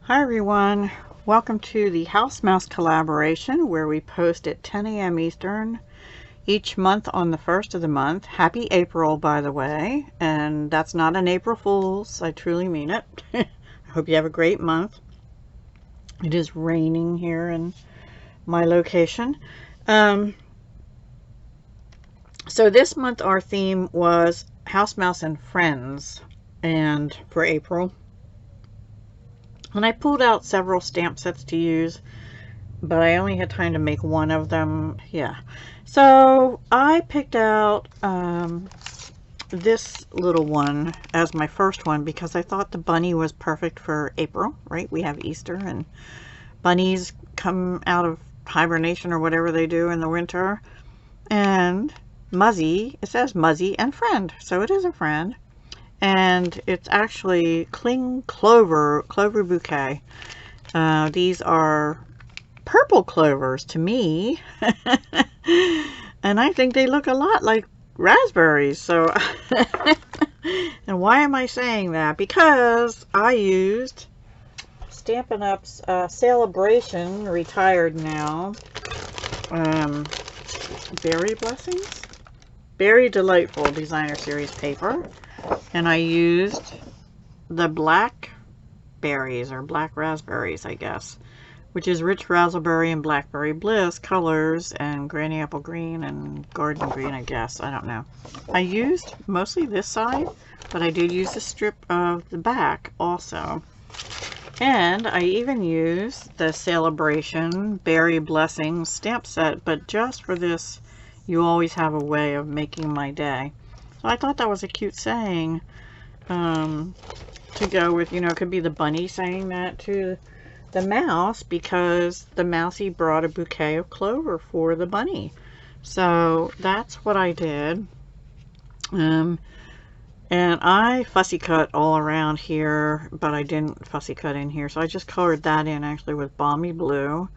Hi everyone, welcome to the House Mouse collaboration where we post at 10 a.m. Eastern each month on the first of the month. Happy April, by the way, and that's not an April Fool's, I truly mean it. I hope you have a great month. It is raining here in my location. So this month our theme was House Mouse and Friends, and for April. And I pulled out several stamp sets to use, but I only had time to make one of them. Yeah. So I picked out this little one as my first one because I thought the bunny was perfect for April, right? We have Easter and bunnies come out of hibernation or whatever they do in the winter. And Muzzy, it says Muzzy and friend, so it is a friend. And it's actually cling clover bouquet. These are purple clovers to me. And I think they look a lot like raspberries. So and why am I saying that? Because I used Stampin' Up's Celebration, retired now, Berry Blessings, Very Delightful Designer Series paper. And I used the black berries, or black raspberries, I guess, which is Rich Raspberry and Blackberry Bliss colors, and Granny Apple Green and Garden Green, I guess. I don't know. I used mostly this side, but I did use a strip of the back also. And I even used the Celebration Berry Blessings stamp set, but just for this, you always have a way of making my day. So I thought that was a cute saying to go with, it could be the bunny saying that to the mouse because the mousey brought a bouquet of clover for the bunny. So that's what I did. And I fussy cut all around here, but I didn't fussy cut in here. So I just colored that in actually with Balmy Blue.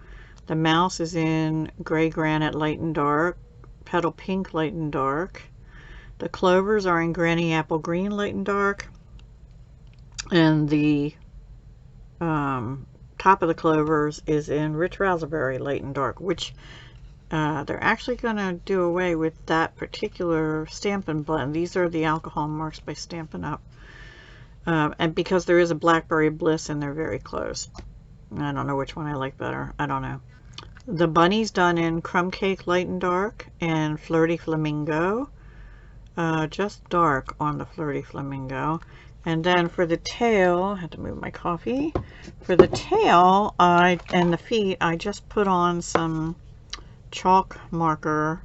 The mouse is in Gray Granite Light and Dark, Petal Pink Light and Dark. The clovers are in Granny Apple Green Light and Dark, and the top of the clovers is in Rich Raspberry Light and Dark, which they're actually going to do away with that particular Stampin' Blend. These are the alcohol marks by Stampin' Up. And because there is a Blackberry Bliss and they're very close. I don't know which one I like better. I don't know. The bunny's done in Crumb Cake Light and Dark and Flirty Flamingo. Just dark on the Flirty Flamingo. And then for the tail, I had to move my coffee. For the tail and the feet, I just put on some chalk marker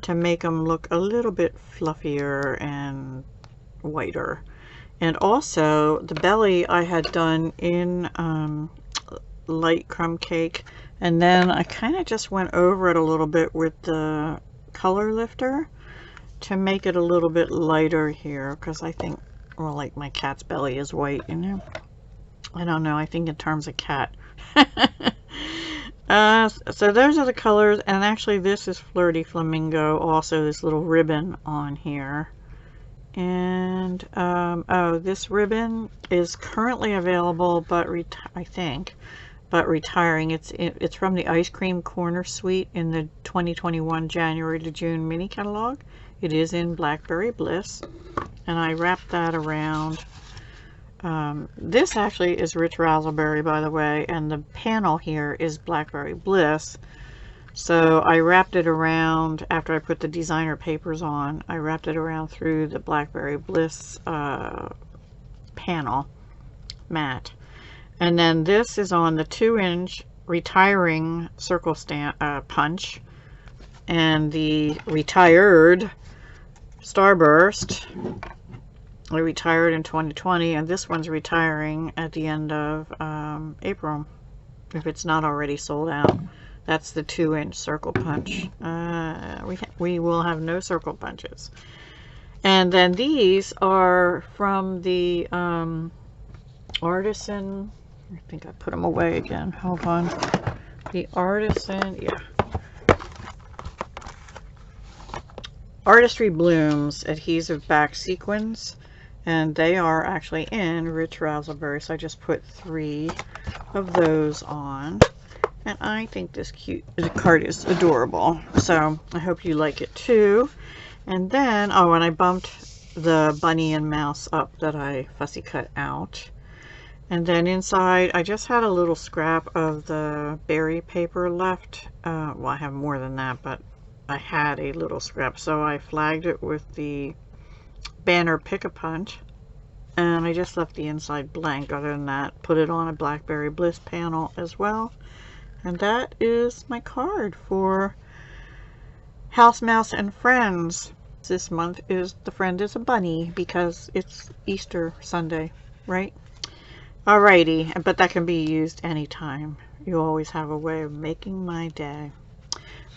to make them look a little bit fluffier and whiter. And also the belly I had done in light Crumb Cake, and then I kind of just went over it a little bit with the color lifter to make it a little bit lighter here, because I think, well, like my cat's belly is white, I don't know, I think in terms of cat. So those are the colors, and actually this is Flirty Flamingo, also this little ribbon on here. And oh, this ribbon is currently available, but I think retiring. It's from the Ice Cream Corner Suite in the 2021 January to June mini catalog. It is in Blackberry Bliss, and I wrapped that around. This actually is Rich Raspberry, by the way, and the panel here is Blackberry Bliss. So I wrapped it around, after I put the designer papers on, I wrapped it around through the Blackberry Bliss panel mat. And then this is on the 2-inch retiring circle stamp punch, and the retired Starburst. I retired in 2020, and this one's retiring at the end of April, if it's not already sold out. That's the 2-inch circle punch. We will have no circle punches. And then these are from the Artisan. I think I put them away again. Hold on. The Artisan, yeah. Artistry Blooms adhesive back sequins, and they are actually in Rich Raspberry, so I just put 3 of those on. And I think this card is adorable. So I hope you like it too. And then, oh, and I bumped the bunny and mouse up that I fussy cut out. And then inside, I just had a little scrap of the berry paper left. Well, I have more than that, but I had a little scrap. So I flagged it with the banner Pick-a-Punch. And I just left the inside blank. Other than that, put it on a Blackberry Bliss panel as well. And that is my card for House Mouse and Friends. This month is the friend is a bunny because it's Easter Sunday, right? Alrighty, but that can be used anytime. You always have a way of making my day.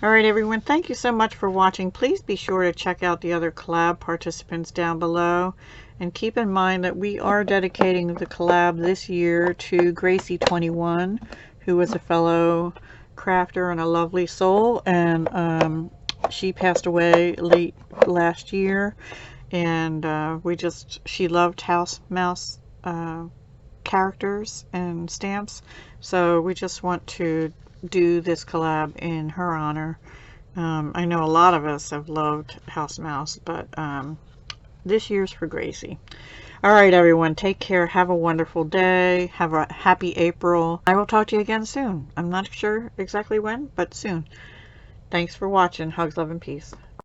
Alright everyone, thank you so much for watching. Please be sure to check out the other collab participants down below. And keep in mind that we are dedicating the collab this year to Gracie21, who was a fellow crafter and a lovely soul. And she passed away late last year. And she loved House Mouse characters and stamps. So we just want to do this collab in her honor. I know a lot of us have loved House Mouse, but this year's for Gracie. Alright everyone, take care, have a wonderful day, have a happy April. I will talk to you again soon. I'm not sure exactly when, but soon. Thanks for watching. Hugs, love, and peace.